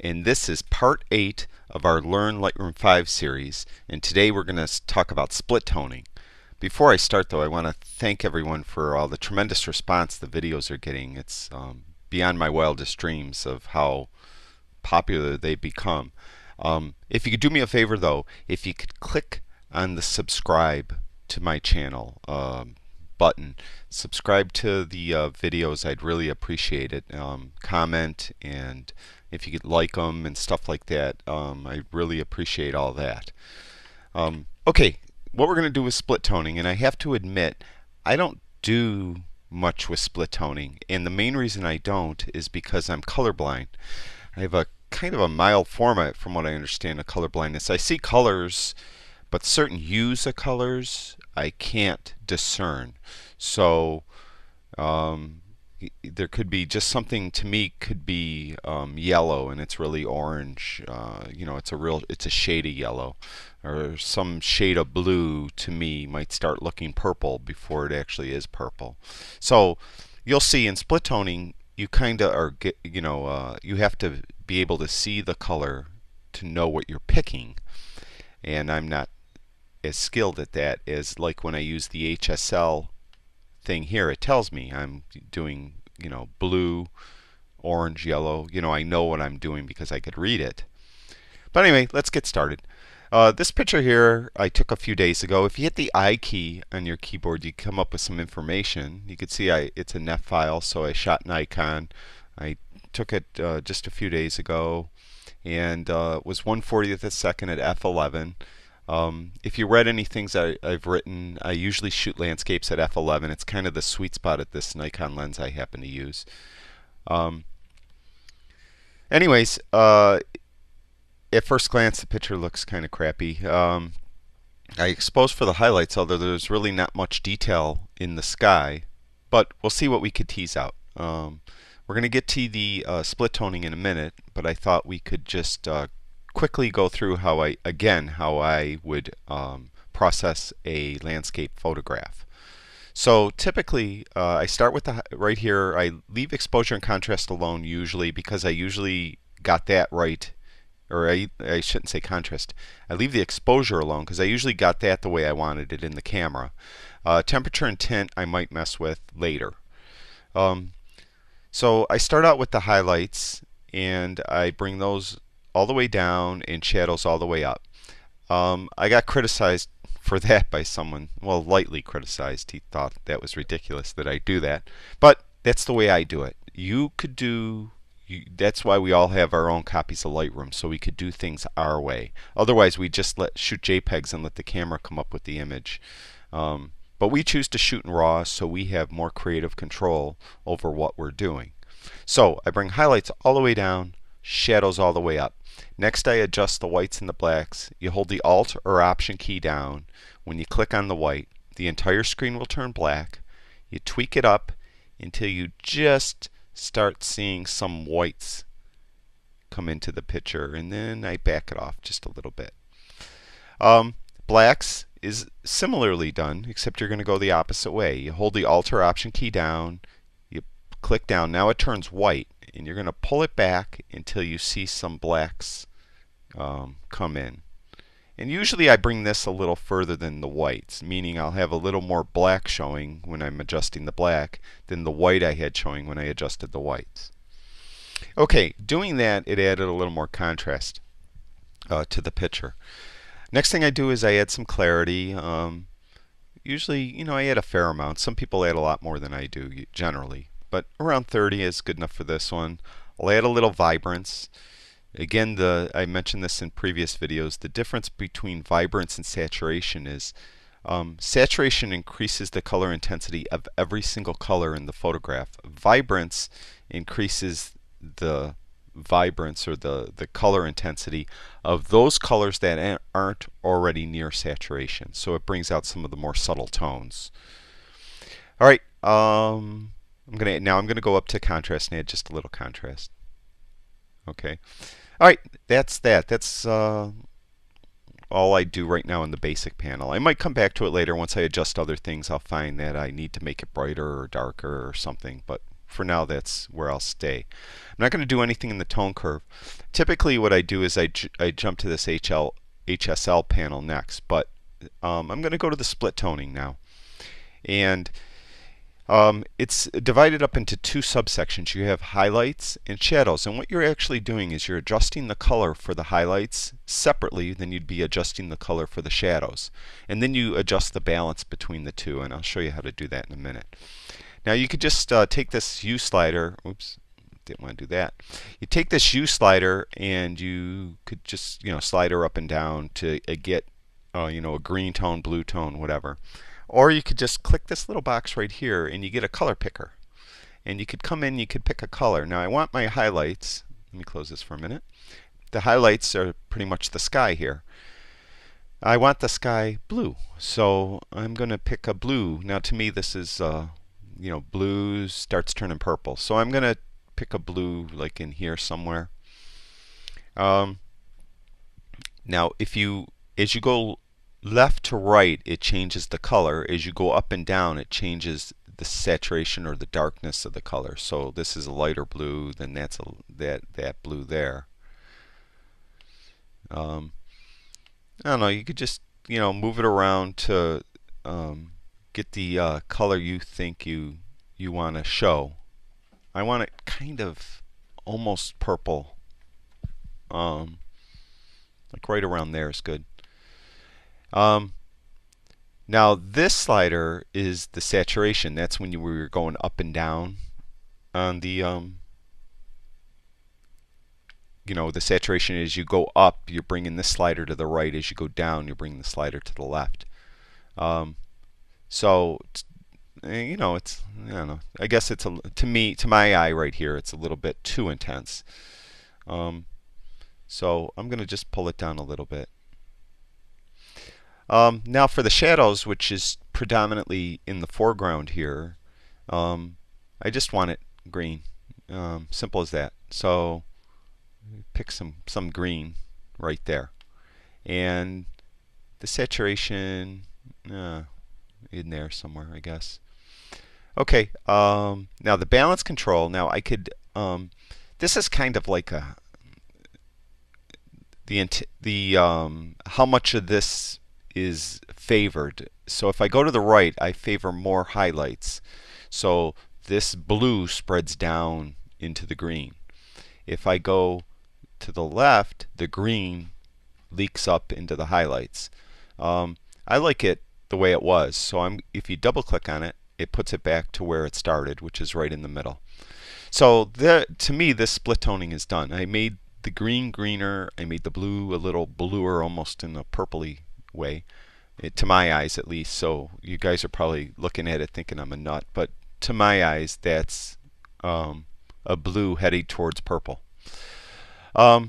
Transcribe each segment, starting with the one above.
and this is part 8 of our Learn Lightroom 5 series, and today we're going to talk about split toning. Before I start though, I want to thank everyone for all the tremendous response the videos are getting. It's beyond my wildest dreams of how popular they become. If you could do me a favor though, if you could click on the subscribe to my channel button, subscribe to the videos, I'd really appreciate it. Comment, and if you could like them and stuff like that, I really appreciate all that. Okay, what we're going to do is split toning, and I have to admit I don't do much with split toning, and the main reason I don't is because I'm colorblind. I have a kind of a mild format, from what I understand, of color blindness. I see colors, but certain hues of colors I can't discern. So there could be just something, to me, could be yellow and it's really orange. It's a shade of yellow, or some shade of blue to me might start looking purple before it actually is purple. So you'll see in split toning you kind of are, you have to be able to see the color to know what you're picking, and I'm not as skilled at that as like when I use the HSL thing here. It tells me I'm doing, blue, orange, yellow. I know what I'm doing because I could read it. But anyway, let's get started. This picture here I took a few days ago. If you hit the I key on your keyboard, you come up with some information. You can see it's a NEF file, so I shot an icon. I took it just a few days ago, and was 1/40th of a second at f11. If you read any things I've written, I usually shoot landscapes at f11. It's kind of the sweet spot at this Nikon lens I happen to use. Anyways, at first glance the picture looks kind of crappy. I exposed for the highlights, although there's really not much detail in the sky, but we'll see what we could tease out. We're going to get to the split toning in a minute, but I thought we could just quickly go through how I would process a landscape photograph. So typically I start with right here. I leave exposure and contrast alone usually, because I usually got that right. Or I shouldn't say contrast. I leave the exposure alone because I usually got that the way I wanted it in the camera. Temperature and tint I might mess with later. So I start out with the highlights, and I bring those all the way down and shadows all the way up. I got criticized for that by someone. Well, lightly criticized. He thought that was ridiculous that I do that. But that's the way I do it. You could do... That's why we all have our own copies of Lightroom, so we could do things our way. Otherwise, we just shoot JPEGs and let the camera come up with the image. But we choose to shoot in RAW, so we have more creative control over what we're doing. So I bring highlights all the way down, shadows all the way up. Next, I adjust the whites and the blacks. You hold the Alt or Option key down. When you click on the white, the entire screen will turn black. You tweak it up until you just start seeing some whites come into the picture, and then I back it off just a little bit. Blacks is similarly done, except you're going to go the opposite way. You hold the Alt or Option key down, you click down, now it turns white, and you're going to pull it back until you see some blacks come in. And usually I bring this a little further than the whites, meaning I'll have a little more black showing when I'm adjusting the black than the white I had showing when I adjusted the whites. Okay, doing that, it added a little more contrast to the picture. Next thing I do is I add some clarity. Usually, I add a fair amount. Some people add a lot more than I do generally, but around 30 is good enough for this one. I'll add a little vibrance. Again, I mentioned this in previous videos. The difference between vibrance and saturation is saturation increases the color intensity of every single color in the photograph. Vibrance increases the vibrance, or the color intensity of those colors that aren't already near saturation. So it brings out some of the more subtle tones. All right, I'm gonna go up to contrast and add just a little contrast. Okay. All right, that's that. That's all I do right now in the basic panel. I might come back to it later once I adjust other things. I'll find that I need to make it brighter or darker or something, but for now that's where I'll stay. I'm not going to do anything in the tone curve. Typically what I do is I jump to this HSL panel next, but I'm going to go to the split toning now. And it's divided up into two subsections. You have highlights and shadows, and what you're actually doing is you're adjusting the color for the highlights separately than you'd be adjusting the color for the shadows, and then you adjust the balance between the two, and I'll show you how to do that in a minute. Now you could just take this U slider, oops, didn't want to do that. You take this U slider and you could just slide her up and down to get a green tone, blue tone, whatever. Or you could just click this little box right here and you get a color picker. And you could come in, you could pick a color. Now I want my highlights, let me close this for a minute. The highlights are pretty much the sky here. I want the sky blue, so I'm going to pick a blue. Now to me this is, blue starts turning purple. So I'm going to pick a blue like in here somewhere. Now as you go left to right, it changes the color. As you go up and down, it changes the saturation or the darkness of the color. So this is a lighter blue, then that's that blue there. I don't know, you could just move it around to get the color you think you want to show. I want it kind of almost purple, like right around there is good. Now this slider is the saturation. That's when you were going up and down on the the saturation. As you go up, you're bringing this slider to the right. As you go down, you're bringing the slider to the left. So it's, I don't know, I guess it's to my eye right here, it's a little bit too intense. So I'm going to just pull it down a little bit. Now for the shadows, which is predominantly in the foreground here, I just want it green. Simple as that. So pick some green right there. And the saturation in there somewhere, I guess. Okay, now the balance control. Now I could, this is kind of like how much of this is favored. So if I go to the right, I favor more highlights. So this blue spreads down into the green. If I go to the left, the green leaks up into the highlights. I like it the way it was. So if you double click on it, it puts it back to where it started, which is right in the middle. So to me, this split toning is done. I made the green greener. I made the blue a little bluer, almost in a purpley way, to my eyes at least. So you guys are probably looking at it thinking I'm a nut, but to my eyes that's a blue heading towards purple. The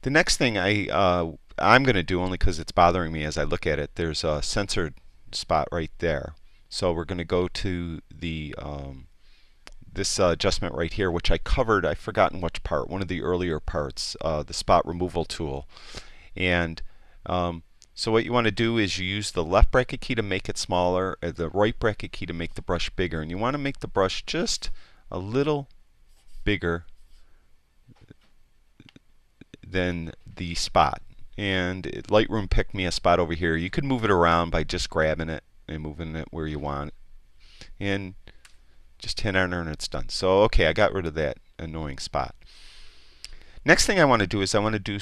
next thing I'm going to do, only because it's bothering me as I look at it, there's a censored spot right there. So we're going to go to the this adjustment right here, which I covered, I've forgotten which part, one of the earlier parts, the spot removal tool. And so what you want to do is you use the left bracket key to make it smaller, the right bracket key to make the brush bigger, and you want to make the brush just a little bigger than the spot. And Lightroom picked me a spot over here. You could move it around by just grabbing it and moving it where you want it, and just hit enter and it's done. So okay, I got rid of that annoying spot. Next thing I want to do is I want to do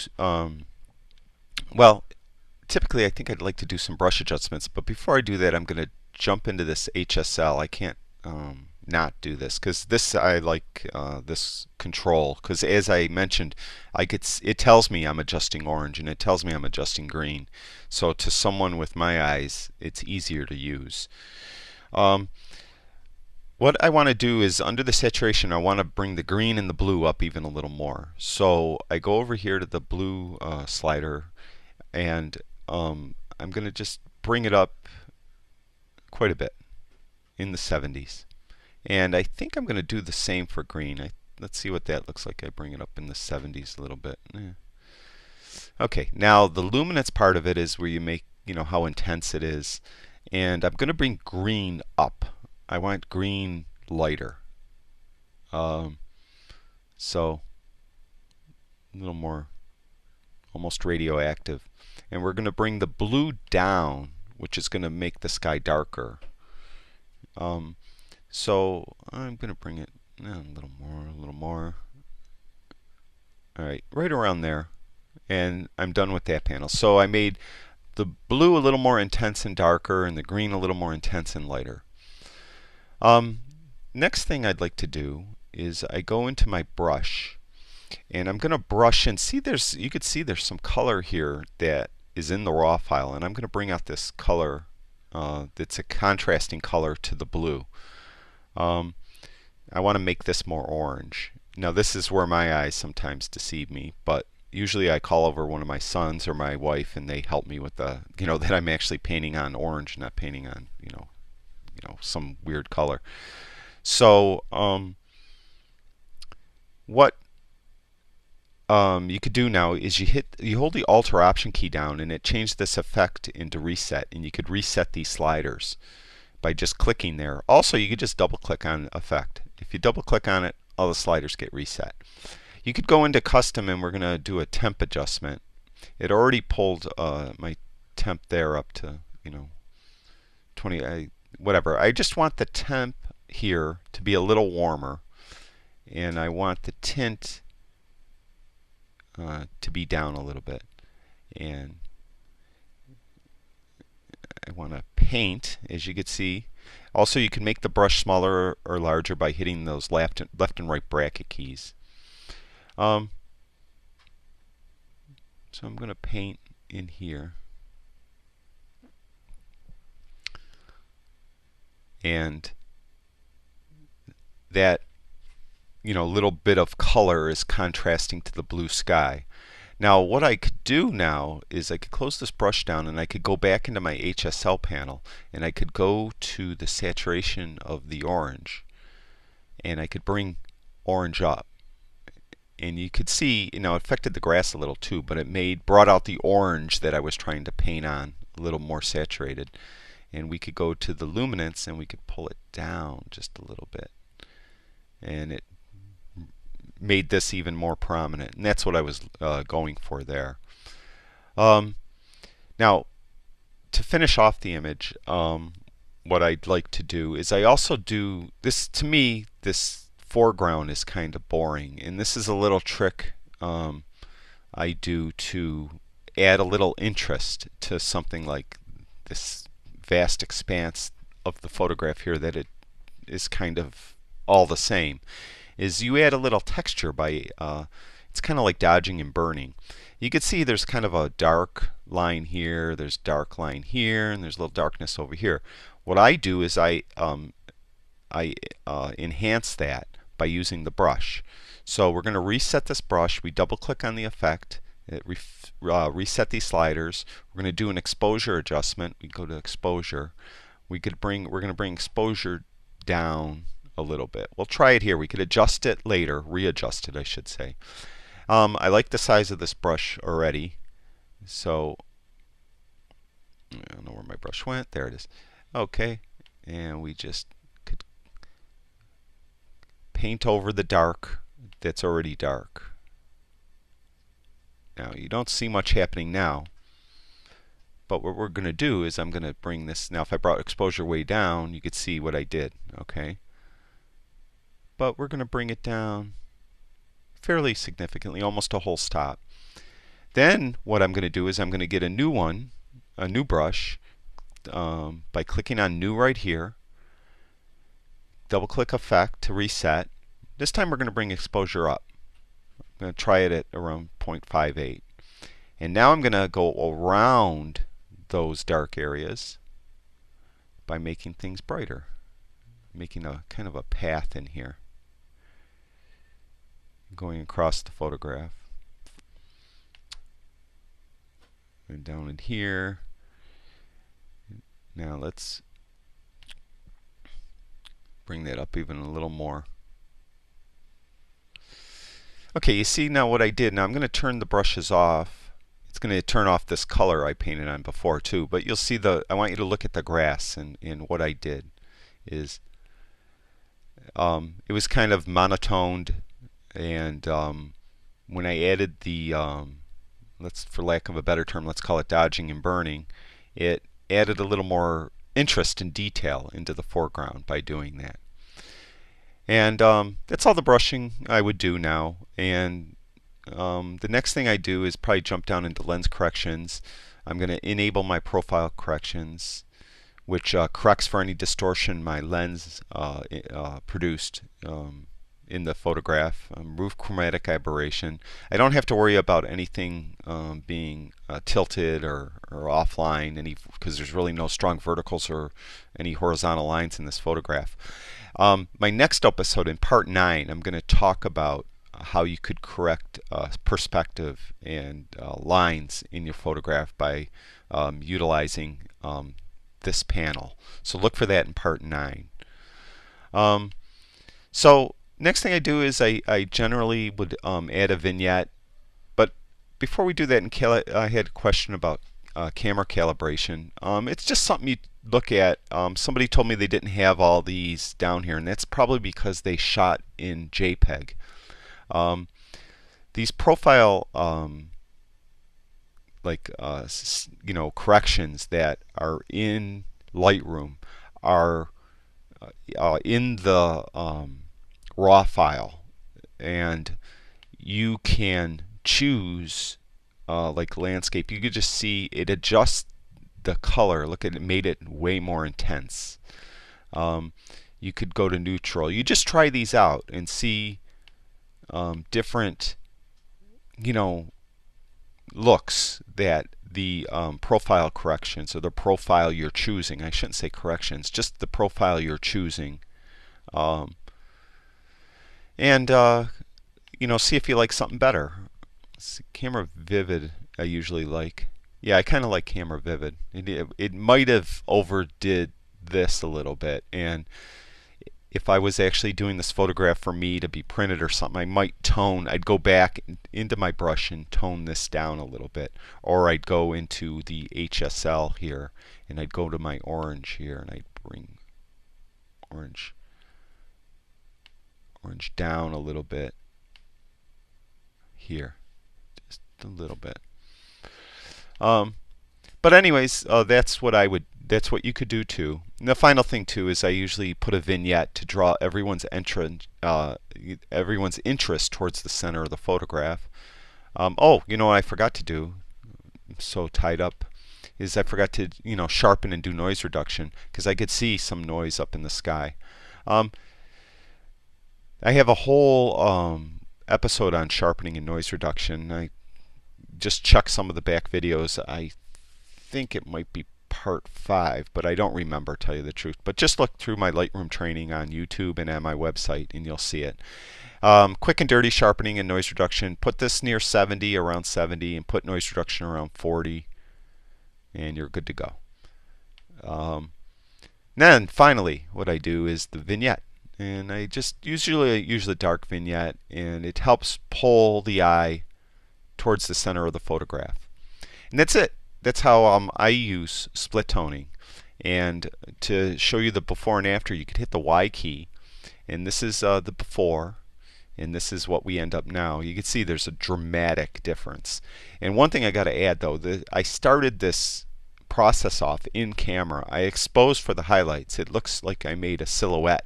well, typically I think I'd like to do some brush adjustments, but before I do that, I'm going to jump into this HSL. I can't not do this, because this I like this control, because as I mentioned, it tells me I'm adjusting orange and it tells me I'm adjusting green. So to someone with my eyes, it's easier to use. What I want to do is under the saturation, I want to bring the green and the blue up even a little more. So I go over here to the blue slider, and I'm going to just bring it up quite a bit in the 70s. And I think I'm going to do the same for green. Let's see what that looks like. I bring it up in the 70s a little bit. Okay, now the luminance part of it is where you make, how intense it is. And I'm going to bring green up. I want green lighter. Um, so a little more almost radioactive. And we're going to bring the blue down, which is going to make the sky darker. So I'm going to bring it a little more, a little more. All right, right around there. And I'm done with that panel. So I made the blue a little more intense and darker, and the green a little more intense and lighter. Next thing I'd like to do is I go into my brush, and I'm going to brush and see you could see there's some color here that is in the raw file, and I'm going to bring out this color that's a contrasting color to the blue. I want to make this more orange. Now this is where my eyes sometimes deceive me, but usually I call over one of my sons or my wife, and they help me with the, that I'm actually painting on orange, not painting on, some weird color. So what you could do now is you hold the Alt or Option key down, and it changed this effect into reset, and you could reset these sliders by just clicking there. Also, you could just double click on effect. If you double click on it, all the sliders get reset. You could go into custom, and we're going to do a temp adjustment. It already pulled my temp there up to 20, whatever. I just want the temp here to be a little warmer, and I want the tint to be down a little bit, and I want to paint, as you can see. Also, you can make the brush smaller or larger by hitting those left and right bracket keys. So I'm going to paint in here, and that little bit of color is contrasting to the blue sky. Now what I could do now is I could close this brush down, and I could go back into my HSL panel, and I could go to the saturation of the orange, and I could bring orange up, and you could see it affected the grass a little too, but it brought out the orange that I was trying to paint on, a little more saturated. And we could go to the luminance, and we could pull it down just a little bit, and it made this even more prominent, and that's what I was going for there. Now, to finish off the image, what I'd like to do is I also do this. To me, this foreground is kind of boring, and this is a little trick I do to add a little interest to something like this vast expanse of the photograph here that it is kind of all the same. Is you add a little texture by it's kind of like dodging and burning. You can see there's kind of a dark line here, there's dark line here, and there's a little darkness over here. What I do is I enhance that by using the brush. So we're going to reset this brush. We double click on the effect, reset these sliders. We're going to do an exposure adjustment. We go to exposure. We're going to bring exposure down a little bit. We'll try it here. We could adjust it later, readjust it I should say. I like the size of this brush already, so I don't know where my brush went. There it is. Okay, and we just could paint over the dark that's already dark. Now you don't see much happening now, but what we're going to do is I'm going to bring this. Now if I brought exposure way down, you could see what I did. Okay, but we're going to bring it down fairly significantly, almost a whole stop. Then what I'm going to do is I'm going to get a new one, a new brush, by clicking on new right here, double click effect to reset. This time we're going to bring exposure up. I'm going to try it at around 0.58, and now I'm going to go around those dark areas by making things brighter, making a kind of a path in here, going across the photograph and down in here. Now let's bring that up even a little more. Okay, you see now what I did. Now I'm going to turn the brushes off. It's going to turn off this color I painted on before too, but you'll see I want you to look at the grass, and what I did is It was kind of monotoned, and when I added the let's, for lack of a better term, let's call it dodging and burning, it added a little more interest and detail into the foreground by doing that. And that's all the brushing I would do now. And the next thing I do is probably jump down into lens corrections. I'm going to enable my profile corrections, which corrects for any distortion my lens produced in the photograph. Remove chromatic aberration. I don't have to worry about anything being tilted or offline, because there's really no strong verticals or any horizontal lines in this photograph. My next episode, in part 9, I'm going to talk about how you could correct perspective and lines in your photograph by utilizing this panel. So look for that in part 9. So next thing I do is I generally would add a vignette. But before we do that, I had a question about camera calibration. It's just something you look at. Somebody told me they didn't have all these down here, and that's probably because they shot in JPEG. These profile corrections that are in Lightroom are in the raw file, and you can choose like landscape. You could just see it adjusts the color. Look at it, made it way more intense. You could go to neutral. You just try these out and see different looks that the profile corrections, or the profile you're choosing, I shouldn't say corrections, just the profile you're choosing, and see if you like something better. Camera Vivid I usually like. Yeah, I kind of like Camera Vivid. It might have overdid this a little bit, and if I was actually doing this photograph for me to be printed or something, I'd go back into my brush and tone this down a little bit. Or I'd go into the HSL here, and I'd go to my orange here, and I'd bring orange down a little bit here, just a little bit. But anyways, that's what you could do too. And the final thing too is I usually put a vignette to draw everyone's interest towards the center of the photograph. Oh, what I forgot to do, I'm so tied up, is I forgot to sharpen and do noise reduction, because I could see some noise up in the sky. I have a whole episode on sharpening and noise reduction. I just checked some of the back videos. I think it might be part 5, but I don't remember, tell you the truth. But just look through my Lightroom training on YouTube and at my website, and you'll see it. Quick and dirty sharpening and noise reduction. Put this near 70, around 70, and put noise reduction around 40, and you're good to go. Then finally, what I do is the vignette, and I just usually use a dark vignette, and it helps pull the eye towards the center of the photograph. And that's it. That's how I use split toning. And to show you the before and after, you could hit the Y key, and this is the before, and this is what we end up now. You can see there's a dramatic difference. And one thing I got to add though, I started this process off in camera. I exposed for the highlights. It looks like I made a silhouette.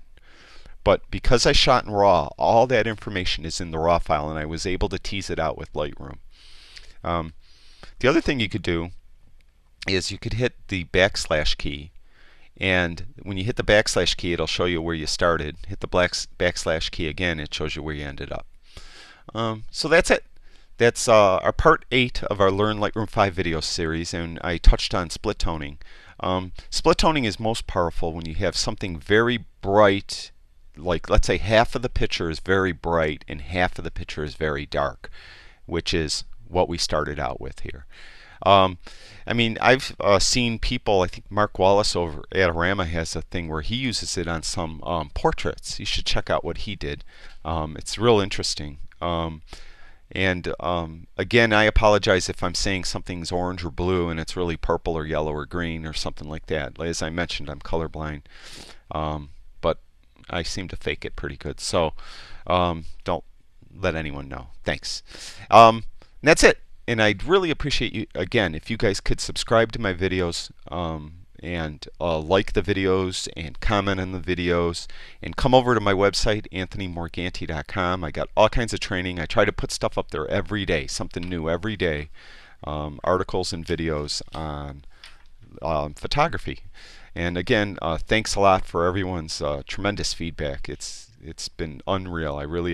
But because I shot in RAW, all that information is in the RAW file, and I was able to tease it out with Lightroom. The other thing you could do is you could hit the backslash key, and when you hit the backslash key, it'll show you where you started. Hit the backslash key again, it shows you where you ended up. So that's it. That's our part 8 of our Learn Lightroom 5 video series, and I touched on split toning. Split toning is most powerful when you have something very bright, like let's say half of the picture is very bright and half of the picture is very dark, which is what we started out with here. I mean, I've seen people, I think Mark Wallace over at Adorama has a thing where he uses it on some portraits. You should check out what he did. It's real interesting. And again, I apologize if I'm saying something's orange or blue and it's really purple or yellow or green or something like that. As I mentioned, I'm colorblind. But I seem to fake it pretty good. So don't let anyone know. Thanks. That's it. And I'd really appreciate you, again, if you guys could subscribe to my videos and like the videos and comment on the videos and come over to my website, anthonymorganti.com. I got all kinds of training. I try to put stuff up there every day, something new every day, articles and videos on photography. And again, thanks a lot for everyone's tremendous feedback. It's been unreal. I really